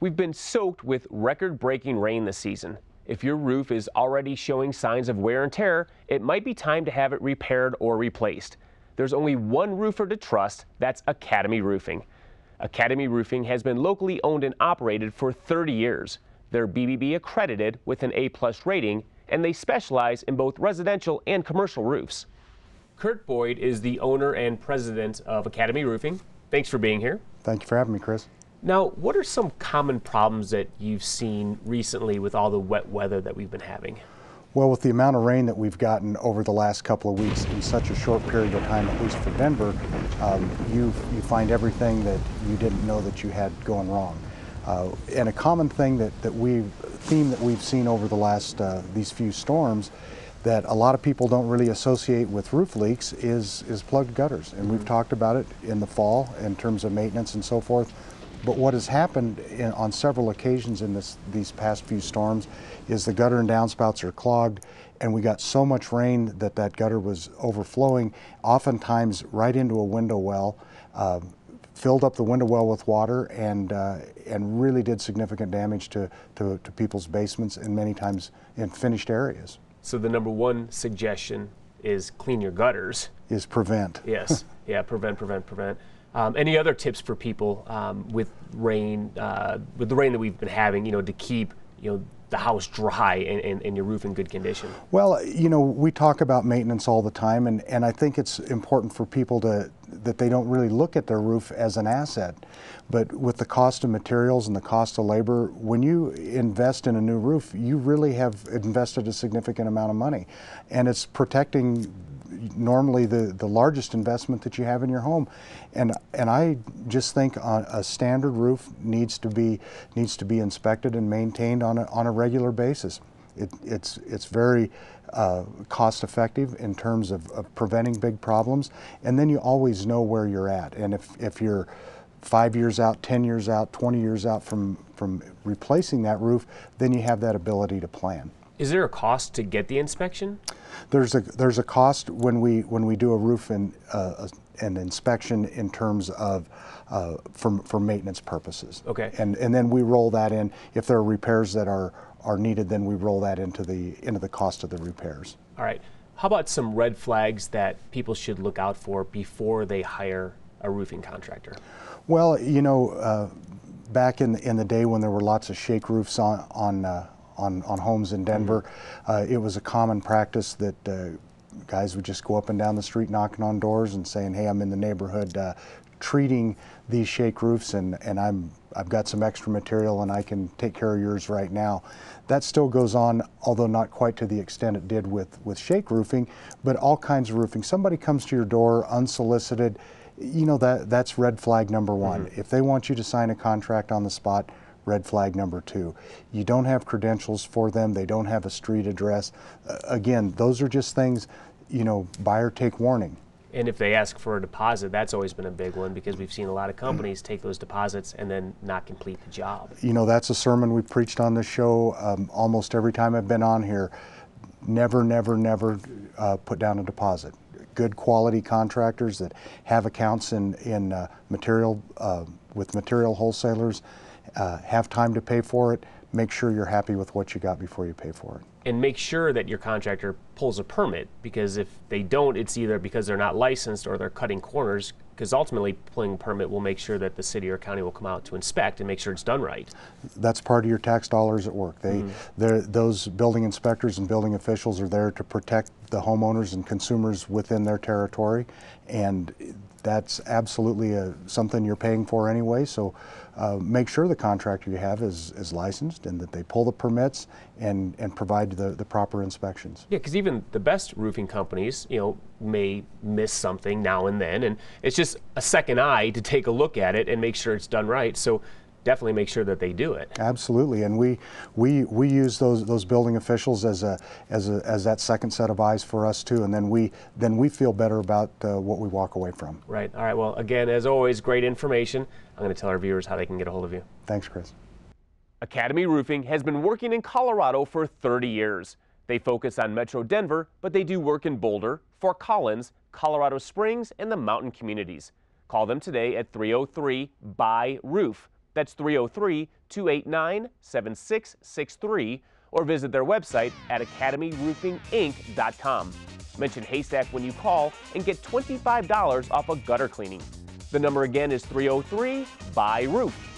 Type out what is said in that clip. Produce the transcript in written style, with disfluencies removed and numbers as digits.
We've been soaked with record-breaking rain this season. If your roof is already showing signs of wear and tear, it might be time to have it repaired or replaced. There's only one roofer to trust, that's Academy Roofing. Academy Roofing has been locally owned and operated for 30 years. They're BBB accredited with an A+ rating, and they specialize in both residential and commercial roofs. Kurt Boyd is the owner and president of Academy Roofing. Thanks for being here. Thank you for having me, Chris. Now, what are some common problems that you've seen recently with all the wet weather that we've been having? Well, with the amount of rain that we've gotten over the last couple of weeks in such a short period of time, at least for Denver, you find everything that you didn't know that you had going wrong. And a common theme that we've seen over the last these few storms that a lot of people don't really associate with roof leaks is plugged gutters. And we've talked about it in the fall in terms of maintenance and so forth. But what has happened on several occasions in these past few storms is the gutter and downspouts are clogged, and we got so much rain that gutter was overflowing, oftentimes right into a window well, filled up the window well with water, and really did significant damage to people's basements and many times in finished areas. So the number one suggestion is clean your gutters. Is prevent. Yes, yeah, prevent. Any other tips for people with rain, with the rain that we've been having, to keep, the house dry and your roof in good condition? Well, we talk about maintenance all the time, and I think it's important for people that they don't really look at their roof as an asset. But with the cost of materials and the cost of labor, when you invest in a new roof, you really have invested a significant amount of money. And it's protecting normally the largest investment that you have in your home, and I just think a standard roof needs to be inspected and maintained on a regular basis. It's very cost effective in terms of preventing big problems, and then you always know where you're at. And if you're 5 years out, 10 years out, 20 years out from replacing that roof, then you have that ability to plan. Is there a cost to get the inspection? There's a cost when we do a roof an inspection in terms of for maintenance purposes. Okay. And then we roll that in. If there are repairs that are needed, then we roll that into the cost of the repairs. All right. How about some red flags that people should look out for before they hire a roofing contractor? Well, back in the day when there were lots of shake roofs on homes in Denver, it was a common practice that guys would just go up and down the street knocking on doors and saying, "Hey, I'm in the neighborhood treating these shake roofs, and I've got some extra material and I can take care of yours right now." That still goes on, although not quite to the extent it did with shake roofing, but all kinds of roofing. Somebody comes to your door unsolicited, that's red flag number one. If they want you to sign a contract on the spot, red flag number two. You don't have credentials for them, they don't have a street address. Again, those are just things, buyer take warning. And if they ask for a deposit, that's always been a big one, because we've seen a lot of companies take those deposits and then not complete the job. That's a sermon we've preached on this show almost every time I've been on here. Never put down a deposit. Good quality contractors that have accounts in material with material wholesalers have time to pay for it. Make sure you're happy with what you got before you pay for it. And make sure that your contractor pulls a permit, because if they don't, it's either because they're not licensed or they're cutting corners, because ultimately pulling a permit will make sure that the city or county will come out to inspect and make sure it's done right. That's part of your tax dollars at work. Those building inspectors and building officials are there to protect the homeowners and consumers within their territory, and that's absolutely something you're paying for anyway. So make sure the contractor you have is licensed and that they pull the permits and provide the proper inspections. Yeah, because even the best roofing companies, may miss something now and then, and it's just a second eye to take a look at it and make sure it's done right. So definitely make sure that they do it. Absolutely, and we use those building officials as that second set of eyes for us too, and then we feel better about what we walk away from. Right. All right. Well, again, as always, great information. I'm going to tell our viewers how they can get a hold of you. Thanks, Chris. Academy Roofing has been working in Colorado for 30 years. They focus on Metro Denver, but they do work in Boulder, Fort Collins, Colorado Springs, and the mountain communities. Call them today at 303-BUY-ROOF. That's 303-289-7663, or visit their website at academyroofinginc.com. Mention Haystack when you call and get $25 off a gutter cleaning. The number again is 303-BUY-ROOF.